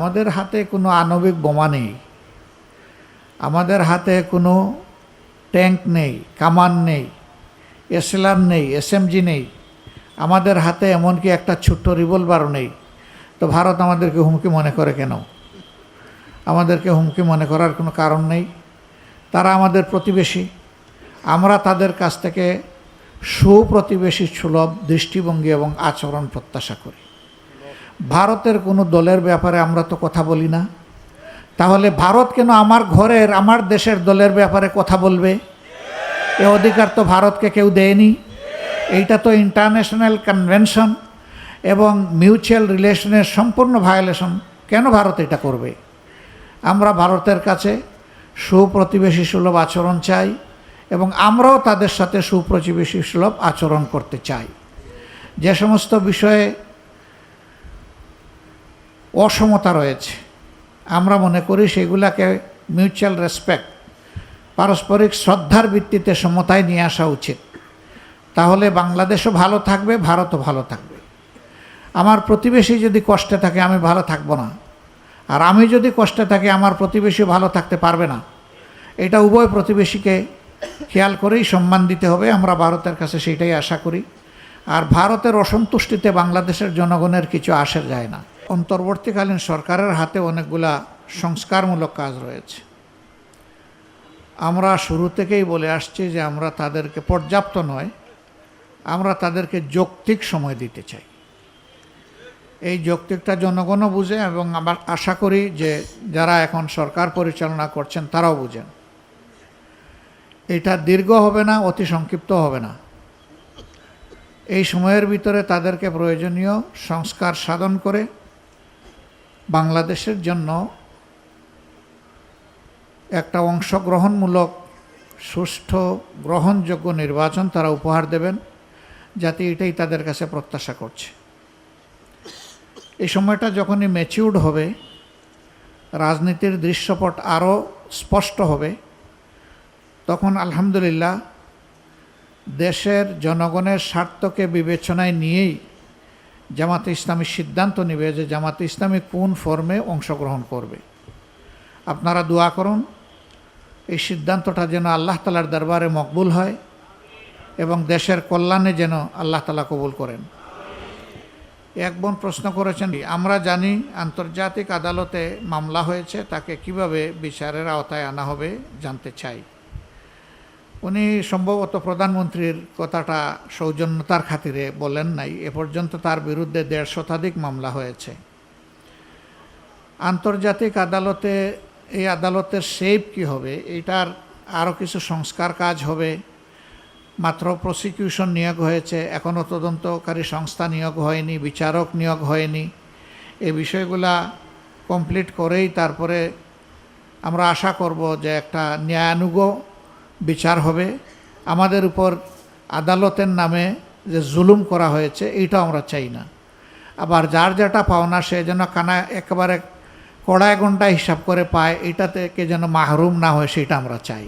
আমাদের হাতে কোনো আণবিক বোমা নেই, আমাদের হাতে কোনো ট্যাঙ্ক নেই, কামান নেই, এসএলআর নেই, এসএমজি নেই, আমাদের হাতে এমনকি একটা ছোট্ট রিভলভারও নেই। তো ভারত আমাদেরকে হুমকি মনে করে কেন? আমাদেরকে হুমকি মনে করার কোনো কারণ নেই। তারা আমাদের প্রতিবেশী, আমরা তাদের কাছ থেকে সুপ্রতিবেশী সুলভ দৃষ্টিভঙ্গি এবং আচরণ প্রত্যাশা করি। ভারতের কোনো দলের ব্যাপারে আমরা তো কথা বলি না, তাহলে ভারত কেন আমার ঘরের, আমার দেশের দলের ব্যাপারে কথা বলবে? এ অধিকার তো ভারতকে কেউ দেয়নি। এইটা তো ইন্টারন্যাশনাল কনভেনশন এবং মিউচুয়াল রিলেশনের সম্পূর্ণ ভায়োলেশন। কেন ভারত এটা করবে? আমরা ভারতের কাছে সুপ্রতিবেশী সুলভ আচরণ চাই এবং আমরাও তাদের সাথে সুপ্রতিবেশী সুলভ আচরণ করতে চাই। যে সমস্ত বিষয়ে অসমতা রয়েছে আমরা মনে করি সেগুলাকে মিউচুয়াল রেসপেক্ট, পারস্পরিক শ্রদ্ধার ভিত্তিতে সমতায় নিয়ে আসা উচিত। তাহলে বাংলাদেশও ভালো থাকবে, ভারতও ভালো থাকবে। আমার প্রতিবেশী যদি কষ্টে থাকে আমি ভালো থাকবো না, আর আমি যদি কষ্টে থাকি আমার প্রতিবেশী ভালো থাকতে পারবে না। এটা উভয় প্রতিবেশীকে খেয়াল করেই সম্মান দিতে হবে। আমরা ভারতের কাছে সেটাই আশা করি। আর ভারতের অসন্তুষ্টিতে বাংলাদেশের জনগণের কিছু আসে যায় না। অন্তর্বর্তীকালীন সরকারের হাতে অনেকগুলা সংস্কারমূলক কাজ রয়েছে। আমরা শুরু থেকেই বলে আসছি যে আমরা তাদেরকে পর্যাপ্ত নয়, আমরা তাদেরকে যৌক্তিক সময় দিতে চাই। এই যৌক্তিকটা জনগণও বুঝে এবং আমার আশা করি যে যারা এখন সরকার পরিচালনা করছেন তারাও বুঝেন। এটা দীর্ঘ হবে না, অতি সংক্ষিপ্ত হবে না। এই সময়ের ভিতরে তাদেরকে প্রয়োজনীয় সংস্কার সাধন করে বাংলাদেশের জন্য একটা অংশগ্রহণমূলক সুষ্ঠু গ্রহণযোগ্য নির্বাচন তারা উপহার দেবেন, যাতে এটাই তাদের কাছে প্রত্যাশা করছে। এই সময়টা যখনই ম্যাচিউরড হবে, রাজনীতির দৃশ্যপট আরও স্পষ্ট হবে, তখন আলহামদুলিল্লাহ দেশের জনগণের স্বার্থকে বিবেচনায় নিয়েই জামাতে ইসলামী সিদ্ধান্ত নেবে যে জামাতে ইসলামী কোন ফর্মে অংশগ্রহণ করবে। আপনারা দোয়া করুন এই সিদ্ধান্তটা যেন আল্লাহ তাআলার দরবারে মকবুল হয় এবং দেশের কল্যাণে যেন আল্লাহ তাআলা কবুল করেন। এক বোন প্রশ্ন করেছেন, আমরা জানি আন্তর্জাতিক আদালতে মামলা হয়েছে, তাকে কিভাবে বিচারের আওতায় আনা হবে জানতে চাই। উনি সম্ভবত প্রধানমন্ত্রীর কথাটা সৌজন্যতার খাতিরে বলেন নাই। এ পর্যন্ত তার বিরুদ্ধে 150 শতাধিক মামলা হয়েছে। আন্তর্জাতিক আদালতে, এই আদালতের শেপ কী হবে, এটার আরও কিছু সংস্কার কাজ হবে। মাত্র প্রসিকিউশন নিয়োগ হয়েছে, এখনও তদন্তকারী সংস্থা নিয়োগ হয়নি, বিচারক নিয়োগ হয়নি। এই বিষয়গুলা কমপ্লিট করেই তারপরে আমরা আশা করব যে একটা ন্যায়ানুগ বিচার হবে। আমাদের উপর আদালতের নামে যে জুলুম করা হয়েছে এইটাও আমরা চাই না। আবার যার যেটা পাওনা সে যেন একেবারে কড়ায় ঘণ্টা হিসাব করে পায়, এটা থেকে যেন মাহরুম না হয় সেটা আমরা চাই।